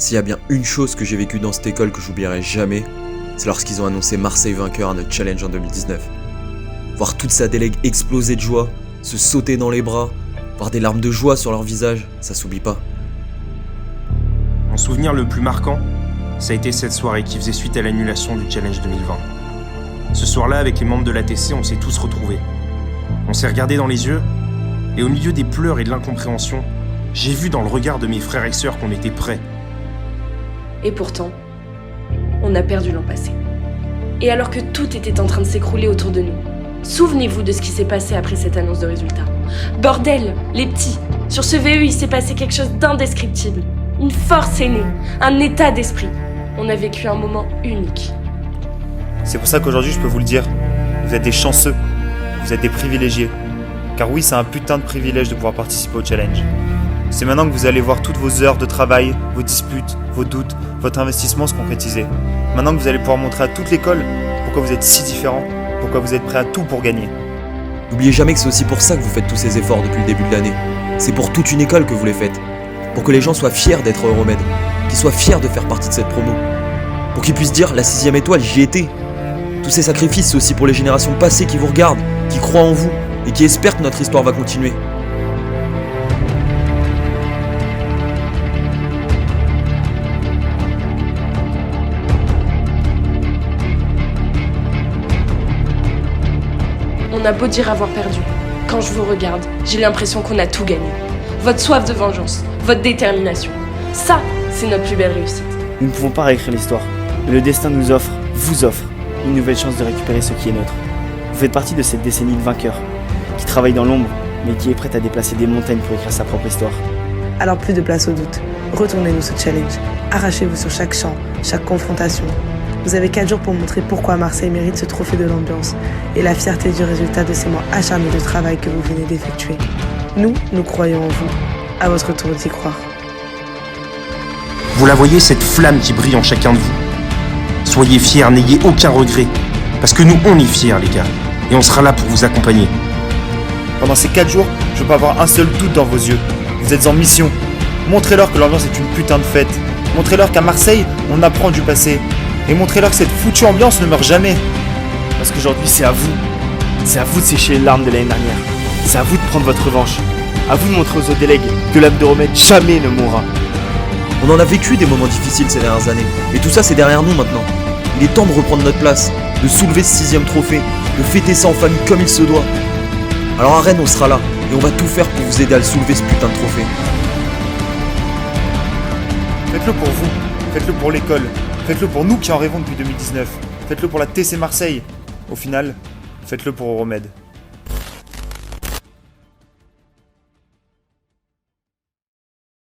S'il y a bien une chose que j'ai vécue dans cette école que j'oublierai jamais, c'est lorsqu'ils ont annoncé Marseille vainqueur à notre challenge en 2019. Voir toute sa délègue exploser de joie, se sauter dans les bras, voir des larmes de joie sur leur visage, ça s'oublie pas. Mon souvenir le plus marquant, ça a été cette soirée qui faisait suite à l'annulation du challenge 2020. Ce soir-là, avec les membres de l'ATC, on s'est tous retrouvés. On s'est regardés dans les yeux, et au milieu des pleurs et de l'incompréhension, j'ai vu dans le regard de mes frères et sœurs qu'on était prêts. Et pourtant, on a perdu l'an passé. Et alors que tout était en train de s'écrouler autour de nous, souvenez-vous de ce qui s'est passé après cette annonce de résultats. Bordel, les petits, sur ce VE, il s'est passé quelque chose d'indescriptible. Une force est née, un état d'esprit. On a vécu un moment unique. C'est pour ça qu'aujourd'hui, je peux vous le dire, vous êtes des chanceux, vous êtes des privilégiés. Car oui, c'est un putain de privilège de pouvoir participer au challenge. C'est maintenant que vous allez voir toutes vos heures de travail, vos disputes, vos doutes, votre investissement se concrétiser. Maintenant que vous allez pouvoir montrer à toute l'école pourquoi vous êtes si différents, pourquoi vous êtes prêts à tout pour gagner. N'oubliez jamais que c'est aussi pour ça que vous faites tous ces efforts depuis le début de l'année. C'est pour toute une école que vous les faites. Pour que les gens soient fiers d'être Euromède, qu'ils soient fiers de faire partie de cette promo. Pour qu'ils puissent dire, la 6ème étoile, j'y étais. Tous ces sacrifices, c'est aussi pour les générations passées qui vous regardent, qui croient en vous, et qui espèrent que notre histoire va continuer. On a beau dire avoir perdu. Quand je vous regarde, j'ai l'impression qu'on a tout gagné. Votre soif de vengeance, votre détermination. Ça, c'est notre plus belle réussite. Nous ne pouvons pas réécrire l'histoire, mais le destin nous offre, vous offre, une nouvelle chance de récupérer ce qui est nôtre. Vous faites partie de cette décennie de vainqueurs, qui travaille dans l'ombre, mais qui est prête à déplacer des montagnes pour écrire sa propre histoire. Alors plus de place au doute. Retournez-nous ce challenge. Arrachez-vous sur chaque champ, chaque confrontation. Vous avez 4 jours pour montrer pourquoi Marseille mérite ce trophée de l'ambiance et la fierté du résultat de ces mois acharnés de travail que vous venez d'effectuer. Nous croyons en vous. À votre tour d'y croire. Vous la voyez, cette flamme qui brille en chacun de vous. Soyez fiers, n'ayez aucun regret. Parce que nous, on est fiers, les gars. Et on sera là pour vous accompagner. Pendant ces 4 jours, je ne veux pas avoir un seul doute dans vos yeux. Vous êtes en mission. Montrez-leur que l'ambiance est une putain de fête. Montrez-leur qu'à Marseille, on apprend du passé. Et montrez-leur que cette foutue ambiance ne meurt jamais. Parce qu'aujourd'hui, c'est à vous. C'est à vous de sécher les larmes de l'année dernière. C'est à vous de prendre votre revanche. À vous de montrer aux autres délègues que l'âme d'Euromède jamais ne mourra. On en a vécu des moments difficiles ces dernières années, mais tout ça c'est derrière nous maintenant. Il est temps de reprendre notre place, de soulever ce 6ème trophée, de fêter ça en famille comme il se doit. Alors à Rennes on sera là, et on va tout faire pour vous aider à le soulever ce putain de trophée. Faites-le pour vous, faites-le pour l'école, faites-le pour nous qui en rêvons depuis 2019, faites-le pour la TC Marseille. Au final, faites-le pour Euromède.